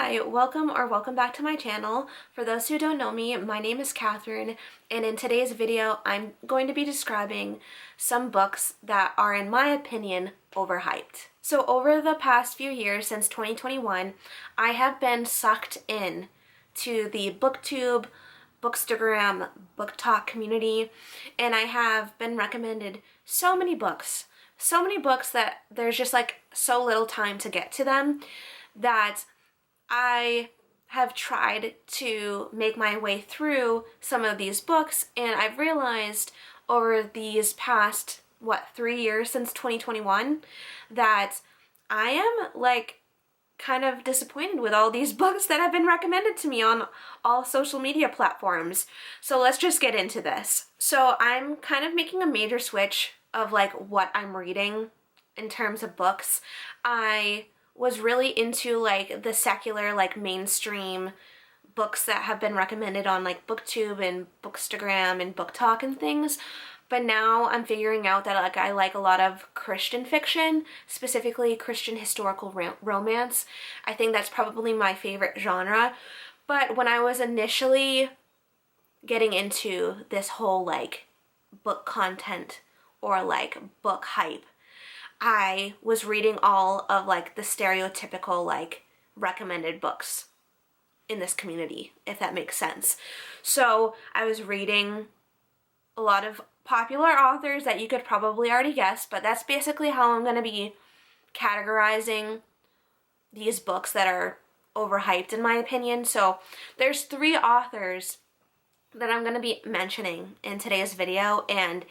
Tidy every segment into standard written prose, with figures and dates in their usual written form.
Hi, welcome back to my channel. For those who don't know me, my name is Katharine, and in today's video, I'm going to be describing some books that are, in my opinion, overhyped. So over the past few years, since 2021, I have been sucked in to the booktube, bookstagram, book talk community, and I have been recommended so many books that there's just like so little time to get to them that I have tried to make my way through some of these books, and I've realized over these past, 3 years since 2021, that I am like kind of disappointed with all these books that have been recommended to me on all social media platforms. So let's just get into this. So I'm kind of making a major switch of like what I'm reading in terms of books. I was really into like the secular, like mainstream books that have been recommended on like booktube and bookstagram and book talk and things. But now I'm figuring out that like I like a lot of Christian fiction, specifically Christian historical romance. I think that's probably my favorite genre. But when I was initially getting into this whole like book content or like book hype, I was reading all of like the stereotypical like recommended books in this community, if that makes sense. So I was reading a lot of popular authors that you could probably already guess, but that's basically how I'm going to be categorizing these books that are overhyped in my opinion. So there's 3 authors that I'm going to be mentioning in today's video and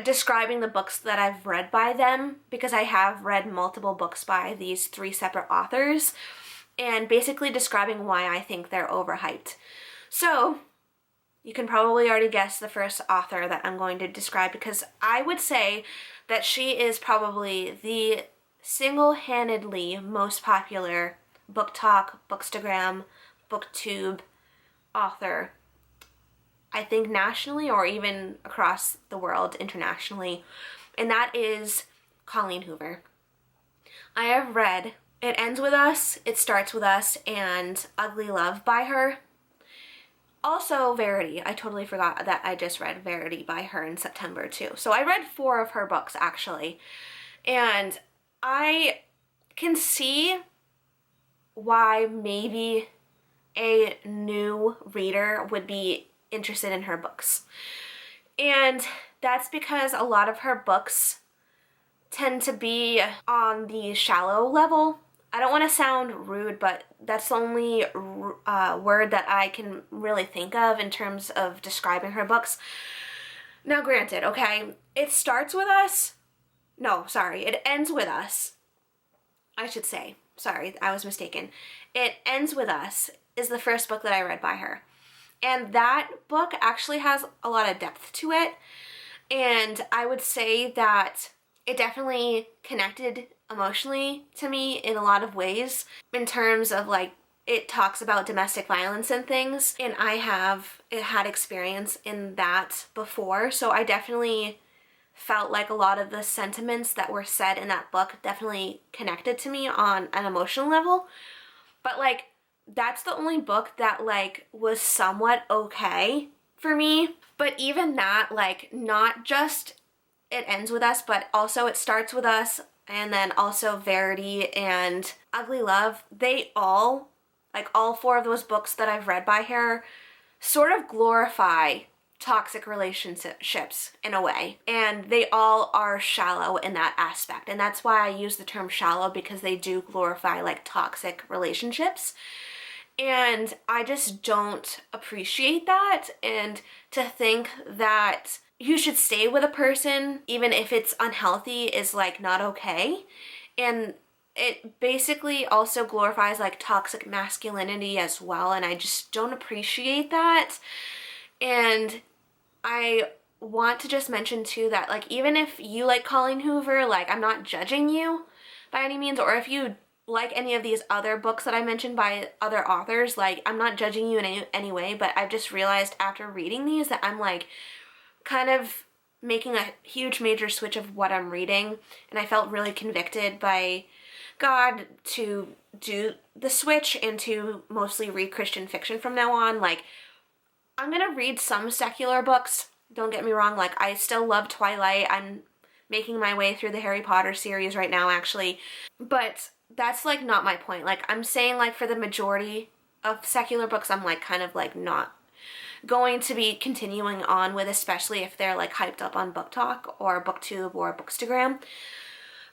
describing the books that I've read by them, because I have read multiple books by these 3 separate authors, and basically describing why I think they're overhyped. So you can probably already guess the first author that I'm going to describe, because I would say that she is probably the single-handedly most popular book talk, bookstagram, booktube author, I think nationally or even across the world internationally, and that is Colleen Hoover. I have read It Ends With Us, It Starts With Us, and Ugly Love by her. Also Verity. I totally forgot that I just read Verity by her in September too. So I read 4 of her books actually, and I can see why maybe a new reader would be interested in her books. And that's because a lot of her books tend to be on the shallow level. I don't want to sound rude, but that's the only word that I can really think of in terms of describing her books. Now granted, okay, It Starts With Us. No, sorry, It Ends With Us. I should say. Sorry, I was mistaken. It Ends With Us is the first book that I read by her. And that book actually has a lot of depth to it. And I would say that it definitely connected emotionally to me in a lot of ways, in terms of like, it talks about domestic violence and things. And I have had experience in that before. So I definitely felt like a lot of the sentiments that were said in that book definitely connected to me on an emotional level. But like, that's the only book that like was somewhat okay for me. But even that, like, not just It Ends With Us, but also It Starts With Us, and then also Verity and Ugly Love, they all, like all 4 of those books that I've read by her, sort of glorify toxic relationships in a way. And they all are shallow in that aspect. And that's why I use the term shallow, because they do glorify like toxic relationships. And I just don't appreciate that. And to think that you should stay with a person even if it's unhealthy is like not okay. And it basically also glorifies like toxic masculinity as well, and I just don't appreciate that. And I want to just mention too that like, even if you like Colleen Hoover, like, I'm not judging you by any means, or if you like any of these other books that I mentioned by other authors, like, I'm not judging you in any way, but I've just realized after reading these that I'm like kind of making a huge major switch of what I'm reading, and I felt really convicted by God to do the switch and to mostly read Christian fiction from now on. Like, I'm gonna read some secular books, don't get me wrong, like I still love Twilight. I'm making my way through the Harry Potter series right now, actually, but that's like not my point. Like, I'm saying, like, for the majority of secular books, I'm like kind of like not going to be continuing on with, especially if they're like hyped up on Book Talk or BookTube or Bookstagram.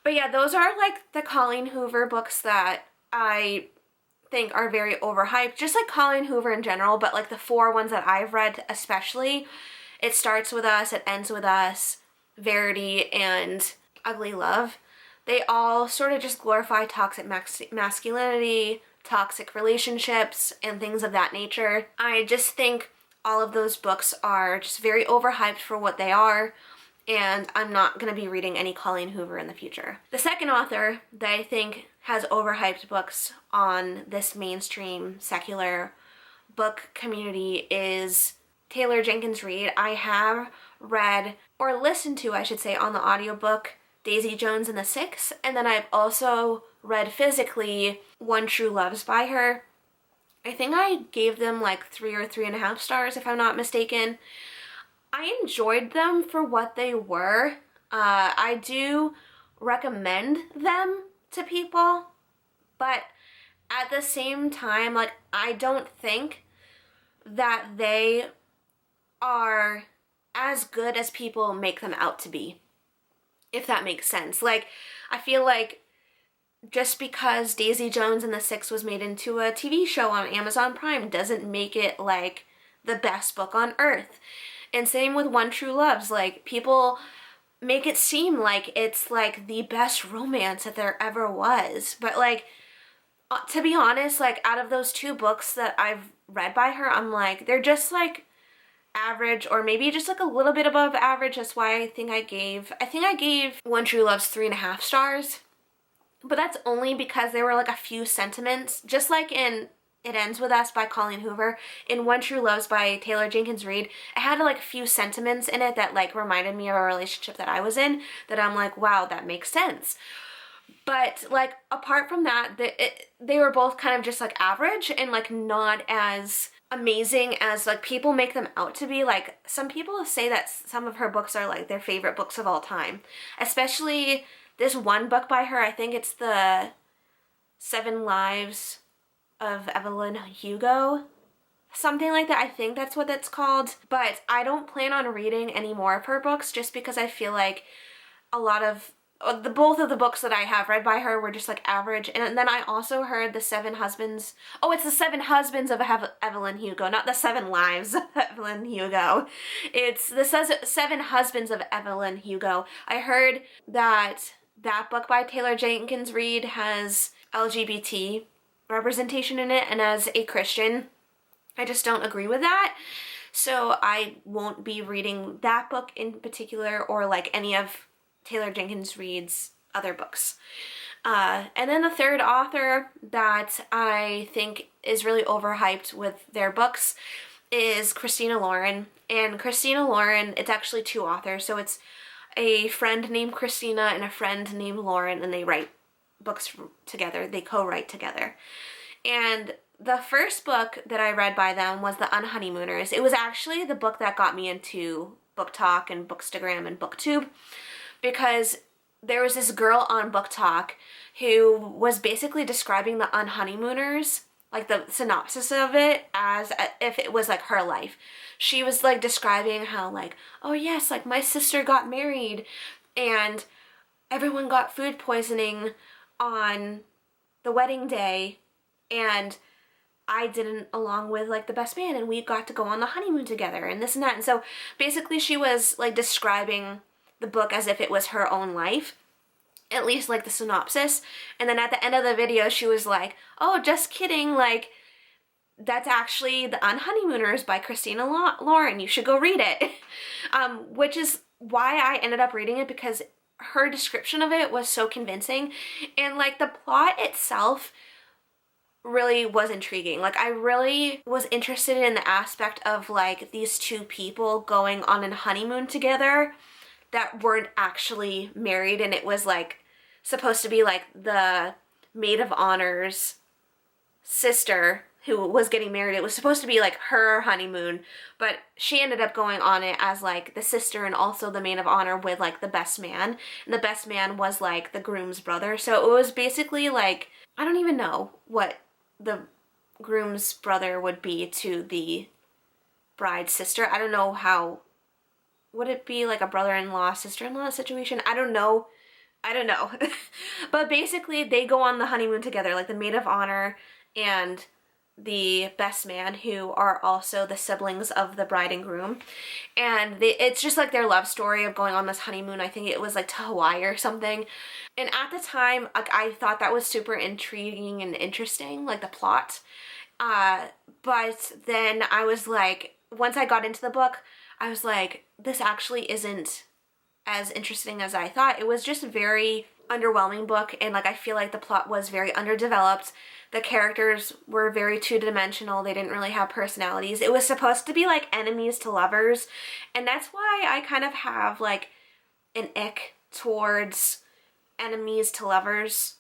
But yeah, those are like the Colleen Hoover books that I think are very overhyped, just like Colleen Hoover in general, but like the 4 ones that I've read especially, It Starts With Us, It Ends With Us, Verity, and Ugly Love. They all sort of just glorify toxic masculinity, toxic relationships, and things of that nature. I just think all of those books are just very overhyped for what they are, and I'm not going to be reading any Colleen Hoover in the future. The second author that I think has overhyped books on this mainstream secular book community is Taylor Jenkins Reid. I have read, or listened to, I should say, on the audiobook Daisy Jones and the Six, and then I've also read physically One True Loves by her. I think I gave them like 3 or 3.5 stars, if I'm not mistaken. I enjoyed them for what they were. I do recommend them to people, but at the same time, like, I don't think that they are as good as people make them out to be, if that makes sense. Like, I feel like just because Daisy Jones and the Six was made into a TV show on Amazon Prime doesn't make it like the best book on earth. And same with One True Loves. Like, people make it seem like it's like the best romance that there ever was. But like, to be honest, like, out of those 2 books that I've read by her, I'm like, they're just like average, or maybe just like a little bit above average. That's why I think I gave One True Loves 3.5 stars. But that's only because there were like a few sentiments, just like in It Ends With Us by Colleen Hoover, in One True Loves by Taylor Jenkins Reid, it had like a few sentiments in it that like reminded me of a relationship that I was in, that I'm like, wow, that makes sense. But like, apart from that, they were both kind of just like average and like not as amazing as like people make them out to be. Like, some people say that some of her books are like their favorite books of all time, especially this one book by her. I think it's the 7 Lives of Evelyn Hugo, something like that. I think that's what that's called. But I don't plan on reading any more of her books, just because I feel like a lot of both of the books that I have read by her were just like average. And then I also heard the 7 Husbands. Oh, it's the 7 Husbands of Evelyn Hugo, not the 7 Lives of Evelyn Hugo. It's the 7 Husbands of Evelyn Hugo. I heard that book by Taylor Jenkins Reid has LGBT representation in it, and as a Christian, I just don't agree with that. So I won't be reading that book in particular, or like any of Taylor Jenkins Reid's other books. And then the third author that I think is really overhyped with their books is Christina Lauren. And Christina Lauren, it's actually 2 authors, so it's a friend named Christina and a friend named Lauren, and they write books together. They co-write together. And the first book that I read by them was The Unhoneymooners. It was actually the book that got me into Book Talk and Bookstagram and BookTube, because there was this girl on Book Talk who was basically describing The Unhoneymooners, like the synopsis of it, as if it was like her life. She was like describing how like, oh yes, like my sister got married and everyone got food poisoning on the wedding day, and I didn't, along with like the best man, and we got to go on the honeymoon together and this and that. And so basically she was like describing the book as if it was her own life, at least like the synopsis. And then at the end of the video she was like, oh, just kidding, like that's actually The Unhoneymooners by Christina Lauren. You should go read it. Which is why I ended up reading it, because her description of it was so convincing, and like the plot itself really was intriguing. Like, I really was interested in the aspect of like these 2 people going on a honeymoon together that weren't actually married, and it was like supposed to be like the maid of honor's sister who was getting married. It was supposed to be like her honeymoon, but she ended up going on it as like the sister and also the maid of honor with like the best man. And the best man was like the groom's brother. So it was basically like, I don't even know what the groom's brother would be to the bride's sister. I don't know how, would it be like a brother-in-law, sister-in-law situation? I don't know. But basically they go on the honeymoon together, like the maid of honor and the best man, who are also the siblings of the bride and groom. And it's just like their love story of going on this honeymoon. I think it was like to Hawaii or something. And at the time, like, I thought that was super intriguing and interesting, like the plot. But then I was like, once I got into the book, I was like, this actually isn't as interesting as I thought. It was just a very underwhelming book, and like I feel like the plot was very underdeveloped. The characters were very two-dimensional. They didn't really have personalities. It was supposed to be like enemies to lovers, and that's why I kind of have like an ick towards enemies to lovers,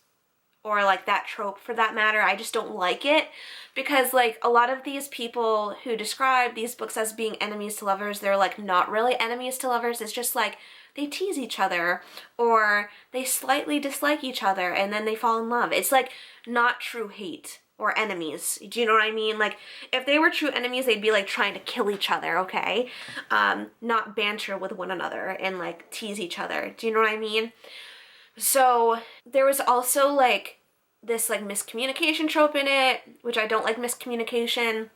or like that trope for that matter. I just don't like it, because like a lot of these people who describe these books as being enemies to lovers, they're like not really enemies to lovers. It's just like they tease each other or they slightly dislike each other and then they fall in love. It's like not true hate or enemies. Do you know what I mean? Like if they were true enemies, they'd be like trying to kill each other, okay? Not banter with one another and like tease each other. Do you know what I mean? So there was also like this like miscommunication trope in it, which I don't like miscommunication.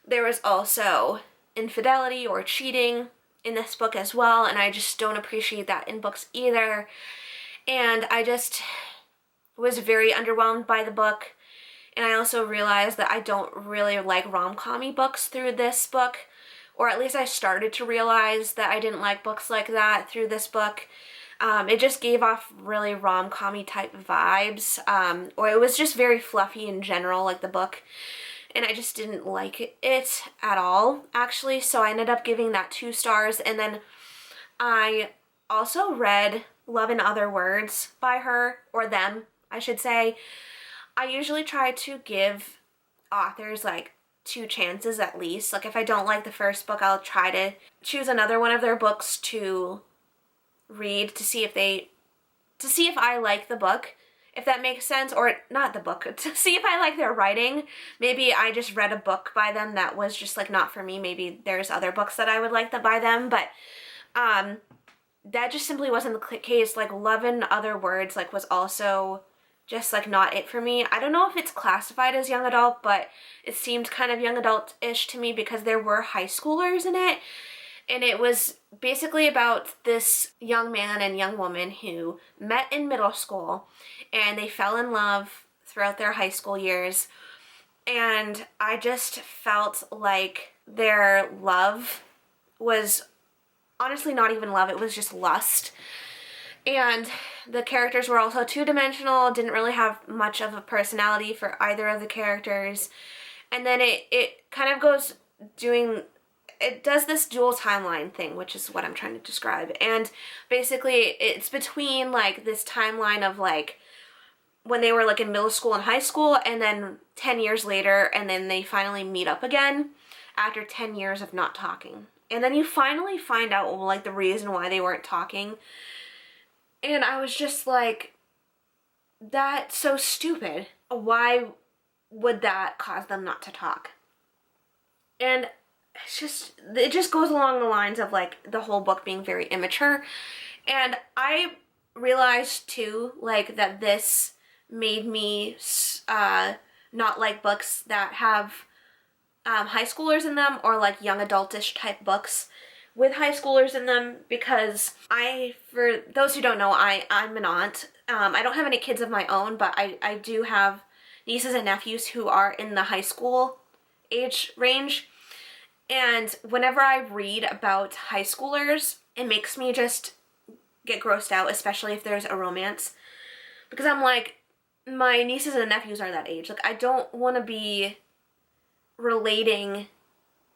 There was also infidelity or cheating in this book as well, and I just don't appreciate that in books either. And I just was very underwhelmed by the book. And I also realized that I don't really like rom-com-y books through this book, or at least I started to realize that I didn't like books like that through this book. It just gave off really rom-com-y type vibes, or it was just very fluffy in general, like the book, and I just didn't like it at all, actually. So I ended up giving that 2 stars, and then I also read Love in Other Words by her, or them, I should say. I usually try to give authors like 2 chances at least. Like if I don't like the first book, I'll try to choose another one of their books to read to see if I like the book, if that makes sense, or not the book, to see if I like their writing. Maybe I just read a book by them that was just like not for me. Maybe there's other books that I would like by them, but that just simply wasn't the case. Like Love in Other Words like was also just like not it for me. I don't know if it's classified as young adult, but it seemed kind of young adult-ish to me because there were high schoolers in it. And it was basically about this young man and young woman who met in middle school and they fell in love throughout their high school years. And I just felt like their love was honestly not even love, it was just lust. And the characters were also two-dimensional, didn't really have much of a personality for either of the characters. And then it kind of goes it does this dual timeline thing, which is what I'm trying to describe. And basically it's between like this timeline of like when they were like in middle school and high school, and then 10 years later, and then they finally meet up again after 10 years of not talking. And then you finally find out like the reason why they weren't talking. And I was just like, that's so stupid. Why would that cause them not to talk? And it just goes along the lines of like the whole book being very immature. And I realized too, like, that this made me not like books that have high schoolers in them, or like young adultish type books with high schoolers in them, because for those who don't know, I'm an aunt. I don't have any kids of my own, but I do have nieces and nephews who are in the high school age range. And whenever I read about high schoolers, it makes me just get grossed out, especially if there's a romance. Because I'm like, my nieces and nephews are that age. Like, I don't want to be relating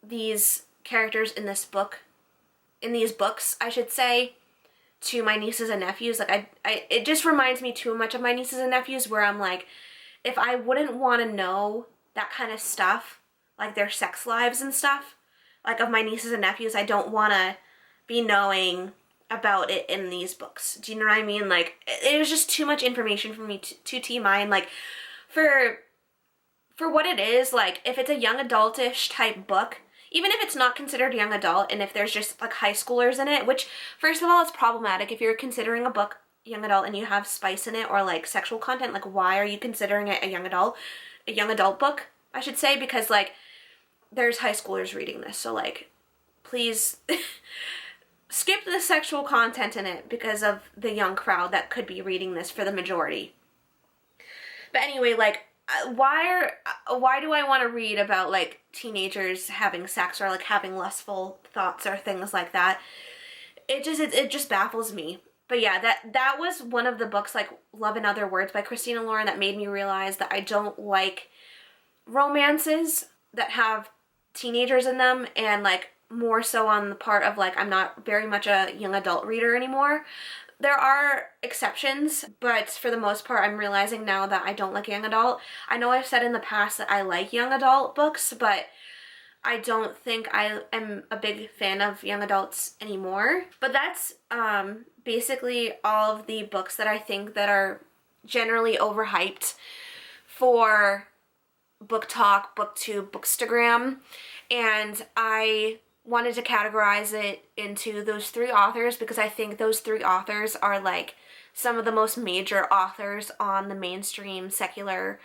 these characters in these books, I should say, to my nieces and nephews. Like it just reminds me too much of my nieces and nephews, where I'm like, if I wouldn't want to know that kind of stuff, like their sex lives and stuff, like of my nieces and nephews, I don't want to be knowing about it in these books. Do you know what I mean? Like, it was just too much information for me to T-mine. Like, for what it is, like, if it's a young adultish type book, even if it's not considered young adult, and if there's just, like, high schoolers in it, which, first of all, it's problematic. If you're considering a book young adult and you have spice in it or, like, sexual content, like, why are you considering it a young adult book, I should say, because, like, there's high schoolers reading this, so, like, please skip the sexual content in it because of the young crowd that could be reading this for the majority. But anyway, like, why do I want to read about, like, teenagers having sex or, like, having lustful thoughts or things like that? It just baffles me. But yeah, that was one of the books, like Love in Other Words by Christina Lauren, that made me realize that I don't like romances that have teenagers in them, and, like, more so on the part of, like, I'm not very much a young adult reader anymore. There are exceptions, but for the most part, I'm realizing now that I don't like young adult. I know I've said in the past that I like young adult books, but I don't think I am a big fan of young adults anymore. But that's basically all of the books that I think that are generally overhyped for Book Talk, BookTube, Bookstagram, and I wanted to categorize it into those three authors because I think those three authors are, like, some of the most major authors on the mainstream secular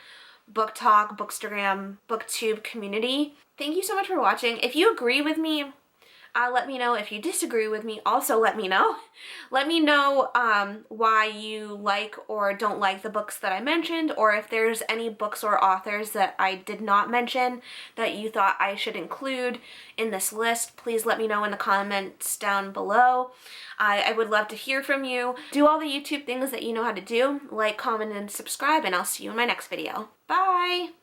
Book Talk, Bookstagram, BookTube community. Thank you so much for watching. If you agree with me, let me know. If you disagree with me, also let me know. Let me know why you like or don't like the books that I mentioned, or if there's any books or authors that I did not mention that you thought I should include in this list. Please let me know in the comments down below. I would love to hear from you. Do all the YouTube things that you know how to do. Like, comment, and subscribe, and I'll see you in my next video. Bye!